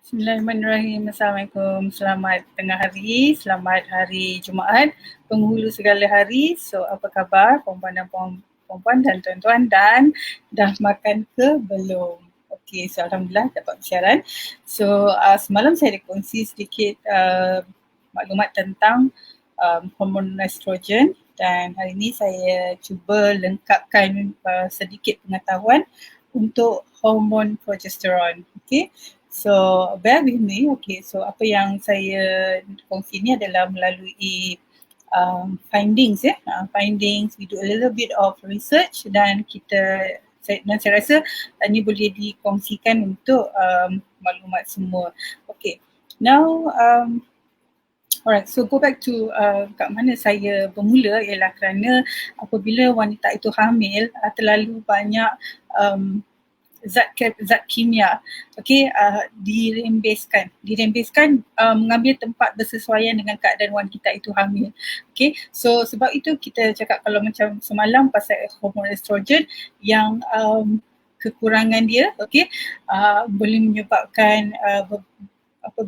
Bismillahirrahmanirrahim. Assalamualaikum. Selamat tengah hari. Selamat hari Jumaat. Penghulu segala hari. So, apa khabar perempuan dan tuan-tuan, dan dah makan ke belum? Okey, so Alhamdulillah dapat siaran. So, semalam saya ada kongsi sedikit maklumat tentang hormon estrogen, dan hari ini saya cuba lengkapkan sedikit pengetahuan untuk hormon progesteron. Okey. So, bear with me. Okay, so apa yang saya kongsi ni adalah melalui findings ya. Findings, we do a little bit of research, dan saya rasa ini boleh dikongsikan untuk maklumat semua. Okay, now alright, so go back to kat mana saya bermula, ialah kerana apabila wanita itu hamil, terlalu banyak zat kimia dirembeskan mengambil tempat bersesuaian dengan keadaan wanita itu hamil. Okay, so sebab itu kita cakap kalau macam semalam pasal hormon estrogen yang kekurangan dia boleh menyebabkan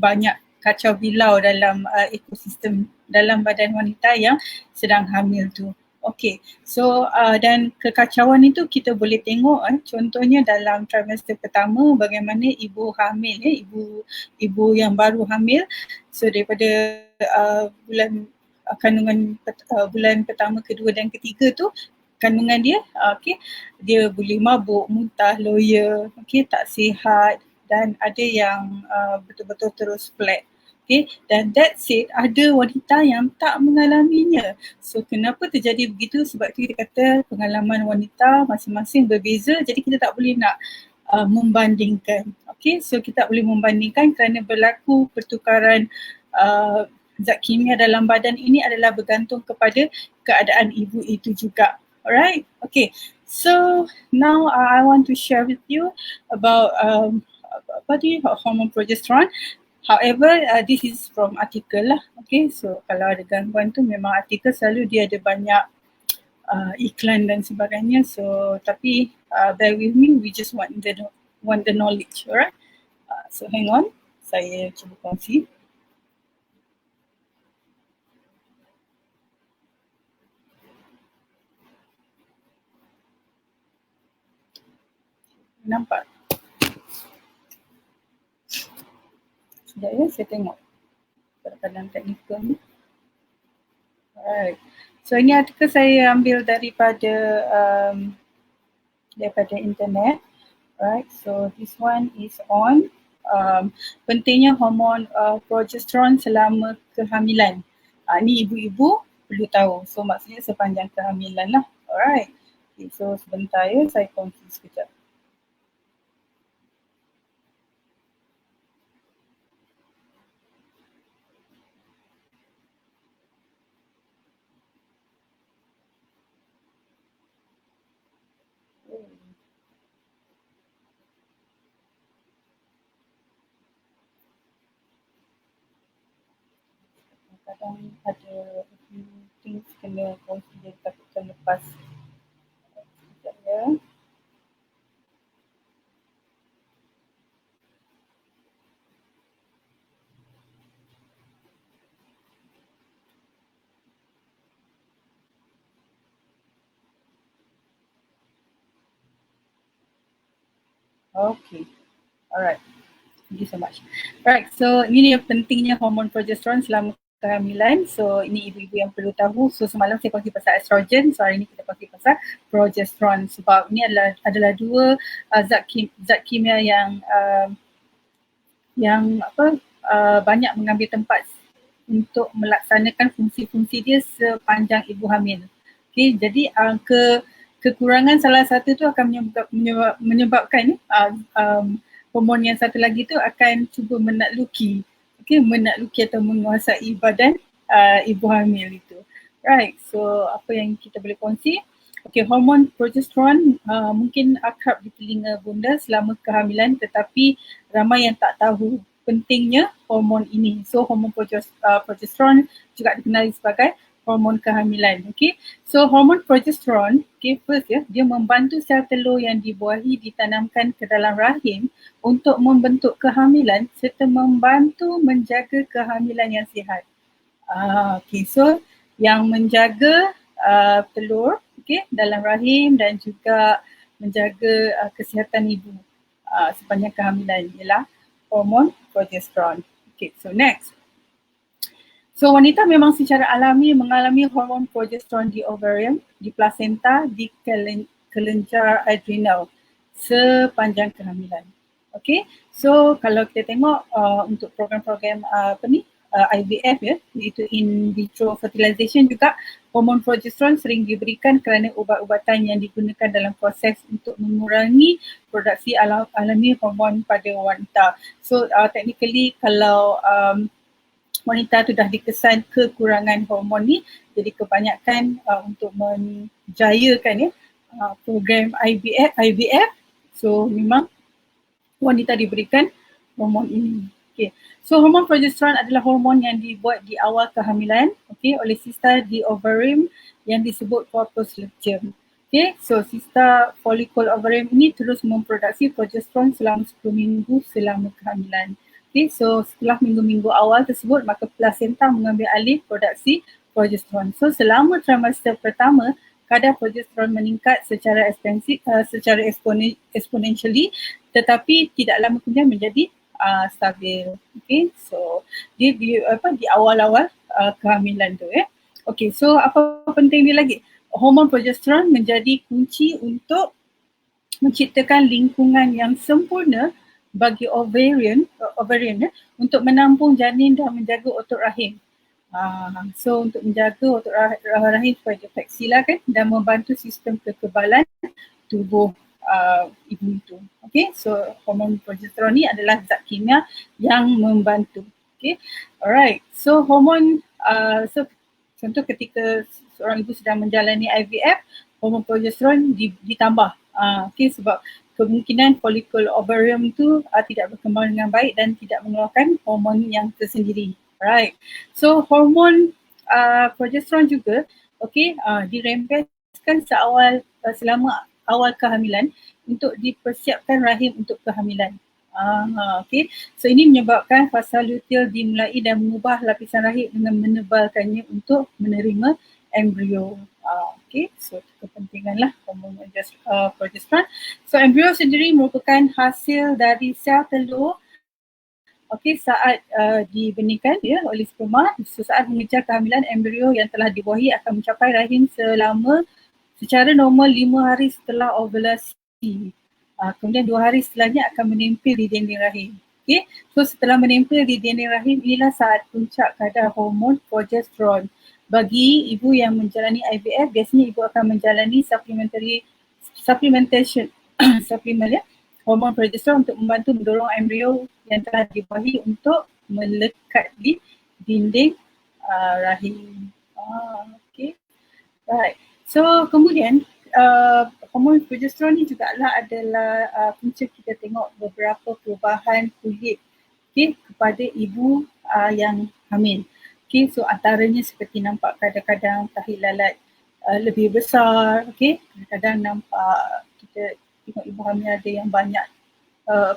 banyak kacau bilau dalam ekosistem dalam badan wanita yang sedang hamil tu. Okay, so dan kekacauan itu kita boleh tengok contohnya dalam trimester pertama, bagaimana ibu hamil, ibu yang baru hamil, so daripada kandungan bulan pertama, kedua dan ketiga tu, kandungan dia dia boleh mabuk, muntah, loya, tak sihat, dan ada yang betul-betul terus flat. Okay, dan that said, ada wanita yang tak mengalaminya. So, kenapa terjadi begitu? Sebab itu kita kata pengalaman wanita masing-masing berbeza, jadi kita tak boleh nak membandingkan. Okay, so kita tak boleh membandingkan kerana berlaku pertukaran zat kimia dalam badan ini adalah bergantung kepada keadaan ibu itu juga. Alright, okay. So, now I want to share with you about hormone progesterone. However, this is from artikel lah. Okay, so kalau ada gangguan tu memang artikel selalu dia ada banyak iklan dan sebagainya. So, tapi bear with me, we just want the knowledge, alright? So, hang on, saya cuba kongsi. Nampak? Sekejap ya, saya tengok kadang-kadang teknikal ni. Alright. So, ini artikel saya ambil daripada internet. Right, so this one is on pentingnya hormon progesteron selama kehamilan. Ni ibu-ibu perlu tahu. So maksudnya sepanjang kehamilan lah. Alright. Okay, so sebentar ya, saya kongsi sekejap. Kadang ada a few things kena kongsi, dia takutkan lepas. Sekejap ya. Okay, alright. Thank you so much. Alright, so ini dia pentingnya hormon progesteron selama kehamilan. So ini ibu-ibu yang perlu tahu. So semalam saya kongsi pasal estrogen, so hari ini kita kongsi pasal progesteron, sebab ini adalah dua zat kimia yang banyak mengambil tempat untuk melaksanakan fungsi-fungsi dia sepanjang ibu hamil. Okay, jadi kekurangan salah satu tu akan menyebabkan hormon yang satu lagi tu akan cuba menakluki atau menguasai badan ibu hamil itu. Right, so apa yang kita boleh kongsi? Okay, hormon progesteron mungkin akrab di telinga bunda selama kehamilan, tetapi ramai yang tak tahu pentingnya hormon ini. So hormon progesteron juga dikenali sebagai hormon kehamilan. Okay, so hormon progesterone, okay, first ya, dia membantu sel telur yang dibuahi ditanamkan ke dalam rahim untuk membentuk kehamilan serta membantu menjaga kehamilan yang sihat. Okay, so yang menjaga telur, okay, dalam rahim dan juga menjaga kesihatan ibu sepanjang kehamilan ialah hormon progesterone. Okay, so next. So wanita memang secara alami mengalami hormon progesterone di ovarium, di plasenta, di kelenjar adrenal sepanjang kehamilan. Okay, so kalau kita tengok untuk program-program IVF ya, iaitu in vitro fertilization juga, hormon progesterone sering diberikan kerana ubat-ubatan yang digunakan dalam proses untuk mengurangi produksi alami hormon pada wanita. So technically kalau wanita tu dah dikesan kekurangan hormon ni, jadi kebanyakan untuk menjayakan program IVF, so memang wanita diberikan hormon ini. Okay. So hormon progesterone adalah hormon yang dibuat di awal kehamilan, okay, oleh sista di ovarium yang disebut corpus luteum. Okay, so sista follicle ovarium ini terus memproduksi progesterone selama 10 minggu selama kehamilan. Okay, so setelah minggu-minggu awal tersebut, maka plasenta mengambil alih produksi progesterone. So selama trimester pertama, kadar progesterone meningkat secara exponentially, tetapi tidak lama kemudian menjadi stabil. Okay, so dia di awal-awal kehamilan tu ya. Okay, so apa penting dia lagi? Hormon progesterone menjadi kunci untuk menciptakan lingkungan yang sempurna bagi ovarian untuk menampung janin dan menjaga otot rahim. So untuk menjaga otot rahim supaya dia fleksibel kan, dan membantu sistem kekebalan tubuh ibu itu. Okay, so hormon progesterone ni adalah zat kimia yang membantu. Okay, alright. So hormon, so contoh ketika seorang ibu sedang menjalani IVF, hormon progesterone ditambah. Okay, sebab kemungkinan follicle ovarium tu tidak berkembang dengan baik dan tidak mengeluarkan hormon yang tersendiri. Right. So hormon progesterone juga dirempeskan selama awal kehamilan untuk dipersiapkan rahim untuk kehamilan. Okay. So ini menyebabkan fasa luteal dimulai dan mengubah lapisan rahim dengan menebalkannya untuk menerima embrio. Okay, so kepentinganlah hormon progesterone. So embrio sendiri merupakan hasil dari sel telur saat dibenihkan oleh sperma. So saat mengejar kehamilan, embrio yang telah dibuahi akan mencapai rahim secara normal 5 hari setelah ovulasi. Kemudian 2 hari setelahnya akan menempel di dinding rahim. Okay, so setelah menempel di dinding rahim, inilah saat puncak kadar hormon progesterone. Bagi ibu yang menjalani IVF, biasanya ibu akan menjalani supplementation suplemen hormon progesterone untuk membantu mendorong embrio yang telah dibuahi untuk melekat di dinding rahim. Okay, right. So kemudian hormon progesterone ni juga adalah punca kita tengok beberapa perubahan kulit kepada ibu yang hamil. Okay, so antaranya seperti nampak kadang-kadang tahi lalat lebih besar, kadang-kadang nampak kita tengok ibu hamil ada yang banyak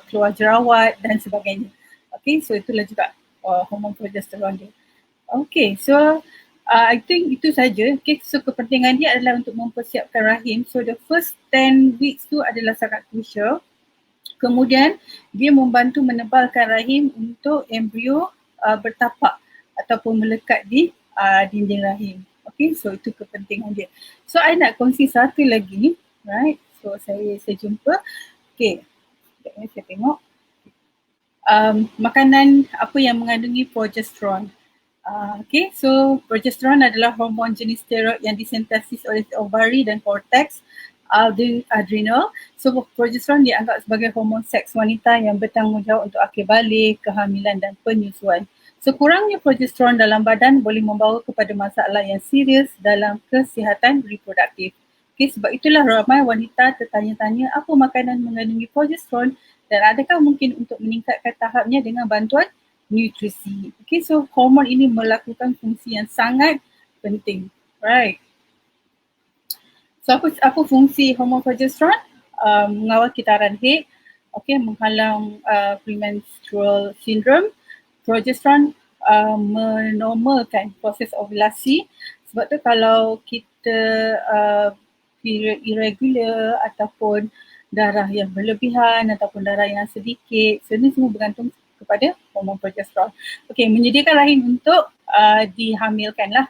keluar jerawat dan sebagainya. Okay, so itulah juga hormon progesterone dia. Okay, so I think itu saja. Okay, so kepentingan dia adalah untuk mempersiapkan rahim. So the first 10 weeks tu adalah sangat crucial. Kemudian dia membantu menebalkan rahim untuk embrio bertapak ataupun melekat di dinding rahim. Okay, so itu kepentingan dia. So I nak kongsi satu lagi, right? So saya jumpa. Okay, saya tengok makanan apa yang mengandungi progesterone. Okay, so progesterone adalah hormon jenis steroid yang disintesis oleh ovari dan korteks adrenal. So progesterone dianggap sebagai hormon seks wanita yang bertanggungjawab untuk akil balik, kehamilan dan penyusuan. So kurangnya progesterone dalam badan boleh membawa kepada masalah yang serius dalam kesihatan reproduktif. Okay, sebab itulah ramai wanita tertanya-tanya apa makanan mengandungi progesterone dan adakah mungkin untuk meningkatkan tahapnya dengan bantuan nutrisi. Okay, so hormon ini melakukan fungsi yang sangat penting. Right. So apa fungsi hormon progesterone? Mengawal kitaran haid, menghalang premenstrual syndrome. Progesterone menormalkan proses ovulasi. Sebab tu kalau kita period irregular ataupun darah yang berlebihan ataupun darah yang sedikit, so ini semua bergantung kepada hormon progesterone. Menyediakan rahim untuk dihamilkan lah.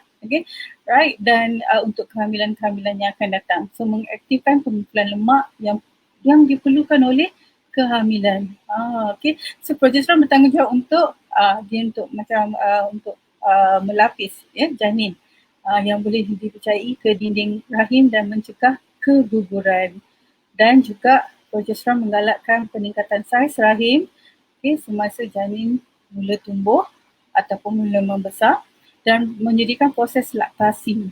Right, dan untuk kehamilan-kehamilan yang akan datang. So mengaktifkan pengumpulan lemak yang diperlukan oleh kehamilan. So progesterone bertanggungjawab untuk dia untuk melapis janin yang boleh dipercayai ke dinding rahim dan mencegah keguguran. Dan juga progesterone menggalakkan peningkatan saiz rahim semasa janin mula tumbuh ataupun mula membesar dan menyediakan proses laktasi.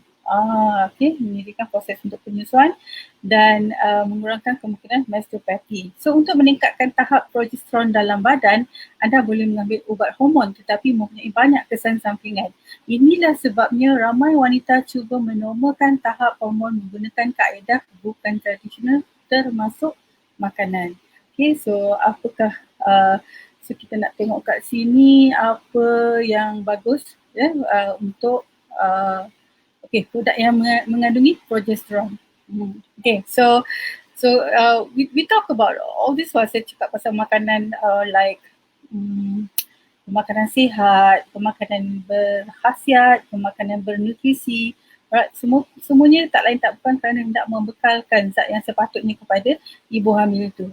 Menyediakan proses untuk penyusuan dan mengurangkan kemungkinan mastopathy. So untuk meningkatkan tahap progesteron dalam badan, anda boleh mengambil ubat hormon tetapi mempunyai banyak kesan sampingan. Inilah sebabnya ramai wanita cuba menormalkan tahap hormon menggunakan kaedah bukan tradisional termasuk makanan. So apakah so kita nak tengok kat sini apa yang bagus untuk produk yang mengandungi progesterone. So we talk about all this while saya cakap pasal makanan like makanan sihat, pemakanan berkhasiat, pemakanan bernutrisi. Right? Semuanya tak lain tak bukan kerana hendak membekalkan zat yang sepatutnya kepada ibu hamil itu.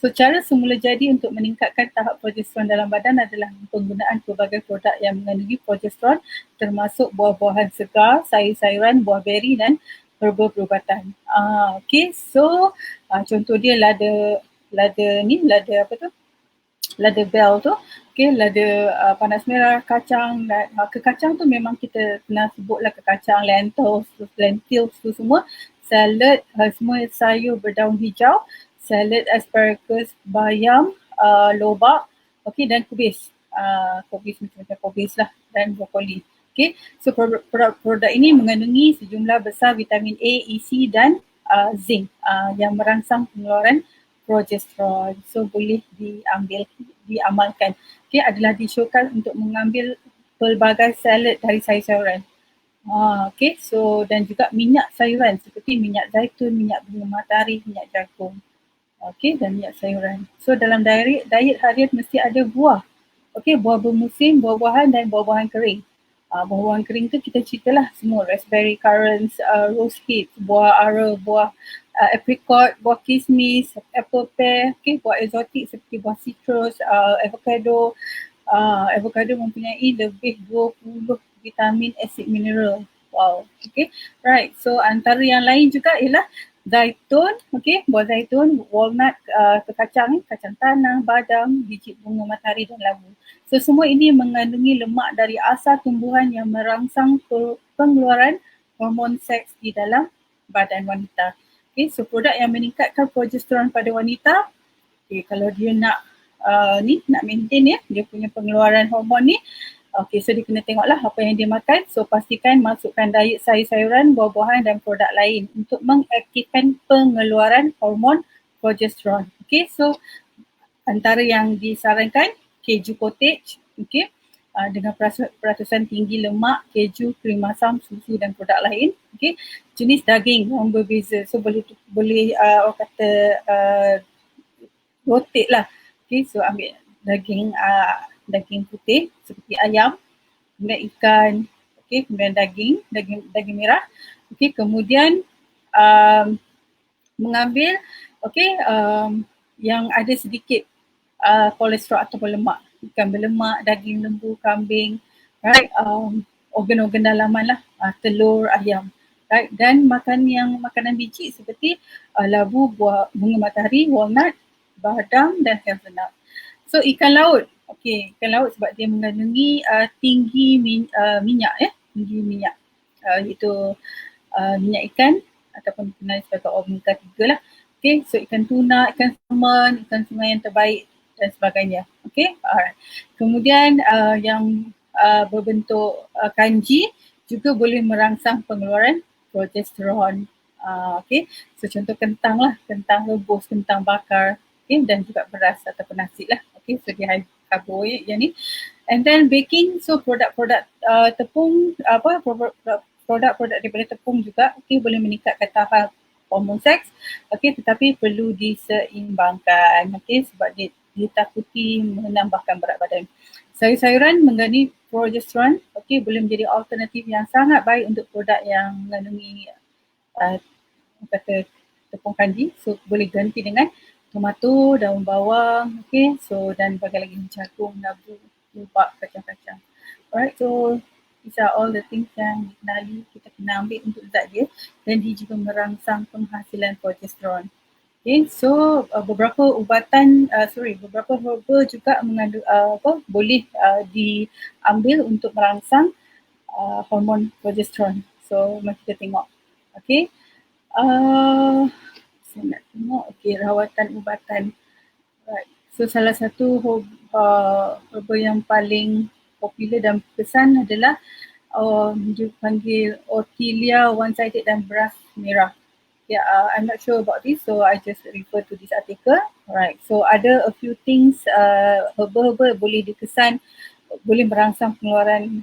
So cara semula jadi untuk meningkatkan tahap progesteron dalam badan adalah penggunaan pelbagai produk yang mengandungi progesteron termasuk buah-buahan segar, sayur-sayuran, buah beri dan herbal perubatan. So contoh dia lada bell tu, lada panas merah, kacang dan kacang tu memang kita pernah sebutlah kacang, lentils tu semua, salad, semua sayur berdaun hijau, salad asparagus, bayam, lobak, dan kubis. Macam-macam kubis lah dan brokoli. So produk ini mengandungi sejumlah besar vitamin A, E, C dan zinc yang merangsang pengeluaran progesteron. So boleh diamalkan. Adalah disyorkan untuk mengambil pelbagai salad dari sayur-sayuran. So dan juga minyak sayuran seperti minyak zaitun, minyak bunga matahari, minyak jagung. Dan minyak sayuran. So dalam diet harian mesti ada buah. Buah bermusim, buah-buahan dan buah-buahan kering. Buah-buahan kering tu kita ceritalah semua, raspberry, currants, rose hips, buah ara, buah apricot, buah kismis, apple pear, buah eksotik seperti buah citrus, avocado. Avocado mempunyai lebih 20 vitamin, asid mineral. Wow. Right. So antara yang lain juga ialah zaitun, buah zaitun, walnut, kacang tanah, badam, biji bunga matahari dan labu. So semua ini mengandungi lemak dari asal tumbuhan yang merangsang pengeluaran hormon seks di dalam badan wanita. So produk yang meningkatkan progesteron pada wanita, kalau dia nak maintain dia punya pengeluaran hormon ni, so dia kena tengoklah apa yang dia makan. So pastikan masukkan diet sayur-sayuran, buah-buahan dan produk lain untuk mengaktifkan pengeluaran hormon progesteron. So antara yang disarankan keju cottage, dengan peratusan tinggi lemak, keju, krim masam, susu dan produk lain. Jenis daging yang berbeza. So boleh orang kata rotate lah. So ambil daging putih seperti ayam, kemudian ikan, kemudian daging merah. Kemudian mengambil yang ada sedikit kolesterol ataupun lemak, ikan berlemak, daging lembu, kambing, right? Organ-organ dalaman lah, telur, ayam, right? Dan makanan biji seperti labu, buah bunga matahari, walnut, badam dan hazelnut. So ikan laut, ikan laut sebab dia mengandungi tinggi minyak, tinggi minyak, iaitu minyak ikan ataupun dikenali sebagai omega 3 lah. So ikan tuna, ikan salmon, ikan sungai yang terbaik dan sebagainya. Alright. Kemudian yang berbentuk kanji, juga boleh merangsang pengeluaran progesteron. Okay, so contoh kentang lah, kentang rebus, kentang bakar, okay, dan juga beras ataupun nasi lah. Okay, so dia high karbohidrat yang ni. And then baking, so produk-produk tepung, produk-produk daripada tepung juga, okay, boleh meningkatkan tahap hormon seks, okay, tetapi perlu diseimbangkan, okay, sebab dia ditakuti menambahkan berat badan. Sayur-sayuran mengandungi progesteron, okay, boleh menjadi alternatif yang sangat baik untuk produk yang mengandungi kata tepung kanji. So boleh ganti dengan tomato, daun bawang, okay, so dan bagai lagi jagung, labu, lubak, kacang-kacang. Alright, so these are all the things yang dikenali, kita kena ambil untuk zat dia, dan dia juga merangsang penghasilan progesteron. Okay, so beberapa beberapa herba juga mengandung boleh diambil untuk merangsang hormon progesteron. So mari kita tengok. Okay, saya nak tengok, okay, rawatan ubatan. Right. So salah satu herba yang paling popular dan pesan adalah dia panggil Otilia one-sided dan beras merah. Yeah, I'm not sure about this, so I just refer to this article. Right. So ada a few things herba-herba boleh dikesan, boleh merangsang pengeluaran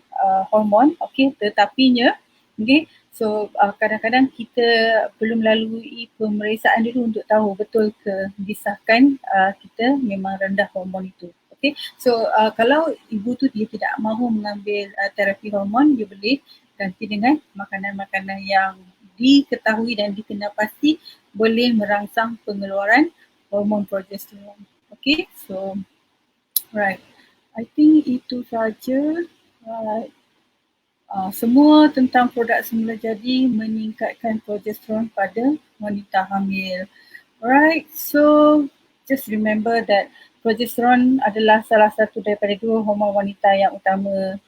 hormon. Okay, tetapinya, okay, so kadang-kadang kita perlu melalui pemeriksaan dulu untuk tahu betul ke disahkan kita memang rendah hormon itu. Okay, so kalau ibu tu dia tidak mahu mengambil terapi hormon, dia boleh ganti dengan makanan-makanan yang diketahui dan dikenal pasti boleh merangsang pengeluaran hormon progesteron. Okay, so right, I think itu saja. Right. Semua tentang produk semula jadi meningkatkan progesteron pada wanita hamil. Alright, so just remember that progesteron adalah salah satu daripada dua hormon wanita yang utama.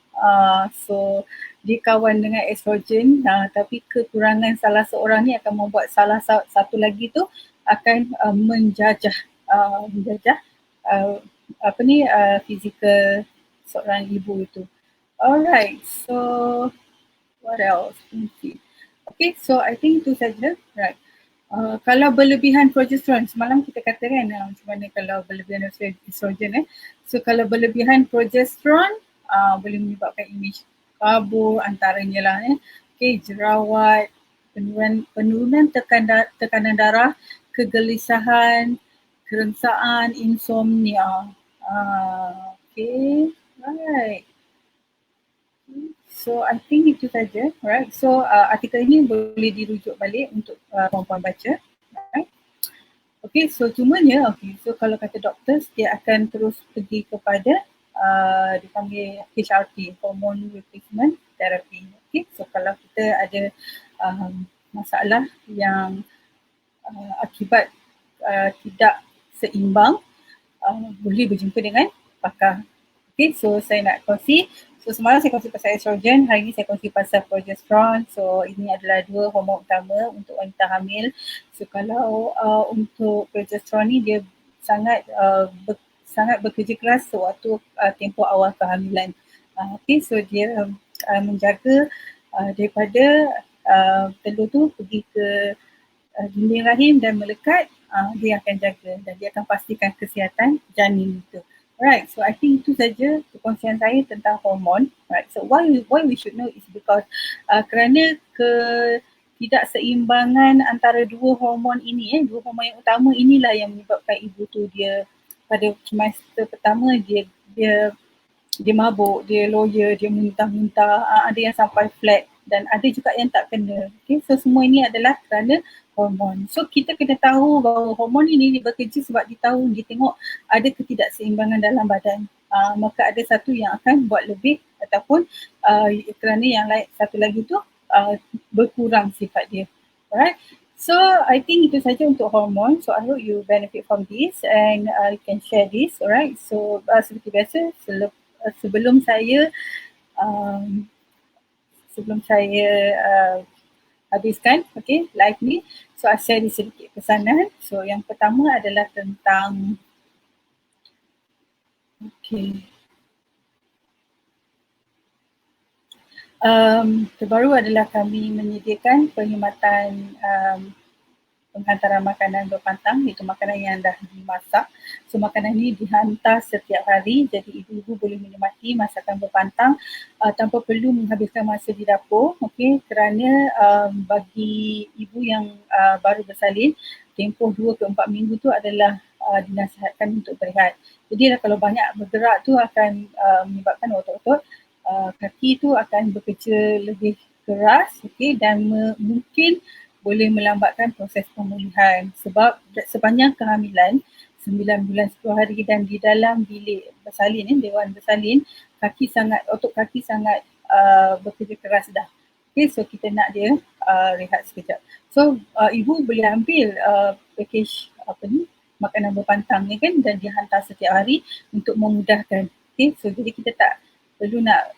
So dia kawan dengan estrogen, tapi kekurangan salah seorang ni akan membuat salah satu lagi tu akan menjajah fizikal seorang ibu itu. Alright, so what else? Let me see. Okay, so I think itu saja. Right. Kalau berlebihan progesteron, semalam kita katakan macam mana kalau berlebihan estrogen. So kalau berlebihan progesteron boleh menyebabkan image kabur antaranya lah. Okay, jerawat, penurunan tekanan darah, kegelisahan, kerengsaan, insomnia. Okay, right. So I think itu saja, right? So artikel ini boleh dirujuk balik untuk puan-puan baca, right? Okay, so cumanya, okay, so kalau kata doktor, dia akan terus pergi kepada dipanggil HRT, Hormone Replacement Therapy. Okay, so kalau kita ada masalah yang akibat tidak seimbang, boleh berjumpa dengan pakar. Okay, so saya nak kongsi. So semalam saya kongsi pasal estrogen, hari ini saya kongsi pasal progesteron. So ini adalah dua hormon utama untuk wanita hamil. So kalau untuk progesteron ni dia sangat bekerja keras sewaktu tempoh awal kehamilan. Okay, so dia menjaga daripada telur tu pergi ke dinding rahim dan melekat, dia akan jaga dan dia akan pastikan kesihatan janin itu. Right, so I think itu saja perkongsian saya tentang hormon. Right, so why we should know is because kerana ketidakseimbangan antara dua hormon ini, dua hormon yang utama inilah yang menyebabkan ibu tu dia pada trimester pertama dia mabuk, dia loya, dia muntah-muntah, ada yang sampai flat dan ada juga yang tak kena. Okay, so semua ini adalah kerana hormon. So kita kena tahu bahawa hormon ini bekerja sebab dia tengok ada ketidakseimbangan dalam badan. Maka ada satu yang akan buat lebih ataupun kerana yang lain satu lagi tu berkurang sifat dia. Alright. So I think itu saja untuk hormon. So I hope you benefit from this and you can share this. Alright. So seperti biasa sebelum saya habiskan live ni, so I share sedikit pesanan. So yang pertama adalah tentang Terbaru adalah kami menyediakan perkhidmatan penghantaran makanan berpantang, iaitu makanan yang dah dimasak. So makanan ini dihantar setiap hari, jadi ibu-ibu boleh menikmati masakan berpantang tanpa perlu menghabiskan masa di dapur, okey, kerana bagi ibu yang baru bersalin, tempoh 2 ke 4 minggu tu adalah dinasihatkan untuk berehat. Jadi kalau banyak bergerak tu akan menyebabkan otot-otot kaki tu akan bekerja lebih keras, okey, dan mungkin boleh melambatkan proses pemulihan sebab sepanjang kehamilan 9 bulan 10 hari dan di dalam bilik bersalin, dewan bersalin, otot kaki sangat bekerja keras dah. Okay, so kita nak dia rehat sekejap. So ibu boleh ambil package makanan berpantang ni kan dan dihantar setiap hari untuk memudahkan. Okay, so jadi kita tak perlu nak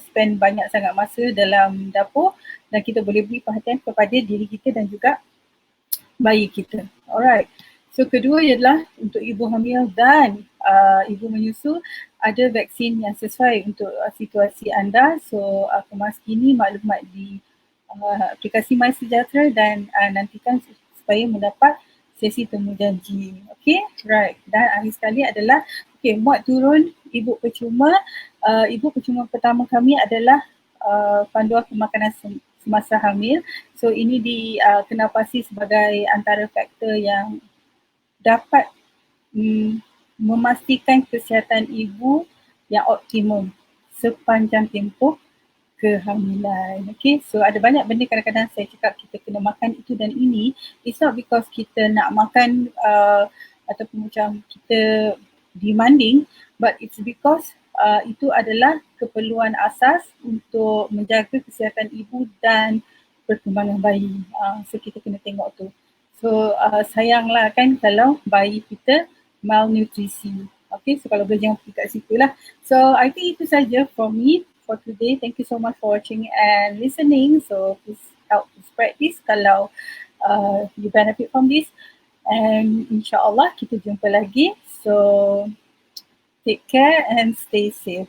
spend banyak sangat masa dalam dapur dan kita boleh beri perhatian kepada diri kita dan juga bayi kita. Alright. So kedua ialah untuk ibu hamil dan ibu menyusu, ada vaksin yang sesuai untuk situasi anda. So kemaskini maklumat di aplikasi MySejahtera dan nantikan supaya mendapat sesi temu janji. Okay, right. Dan akhir sekali adalah muat turun ibu percuma. Ibu percuma pertama kami adalah panduan pemakanan semasa hamil. So ini dikenalpasti sebagai antara faktor yang dapat memastikan kesihatan ibu yang optimum sepanjang tempoh kehamilan. Okay, so ada banyak benda kadang-kadang saya cakap kita kena makan itu dan ini. It's not because kita nak makan ataupun macam kita demanding, but it's because itu adalah keperluan asas untuk menjaga kesihatan ibu dan perkembangan bayi. So kita kena tengok tu. So sayanglah kan kalau bayi kita malnutrisi. Okay, so kalau boleh jangan pergi kat situ lah. So I think itu saja from me for today. Thank you so much for watching and listening. So please help to spread this kalau you benefit from this. And insyaAllah kita jumpa lagi. So take care and stay safe.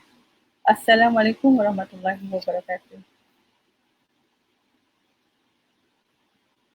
Assalamualaikum warahmatullahi wabarakatuh.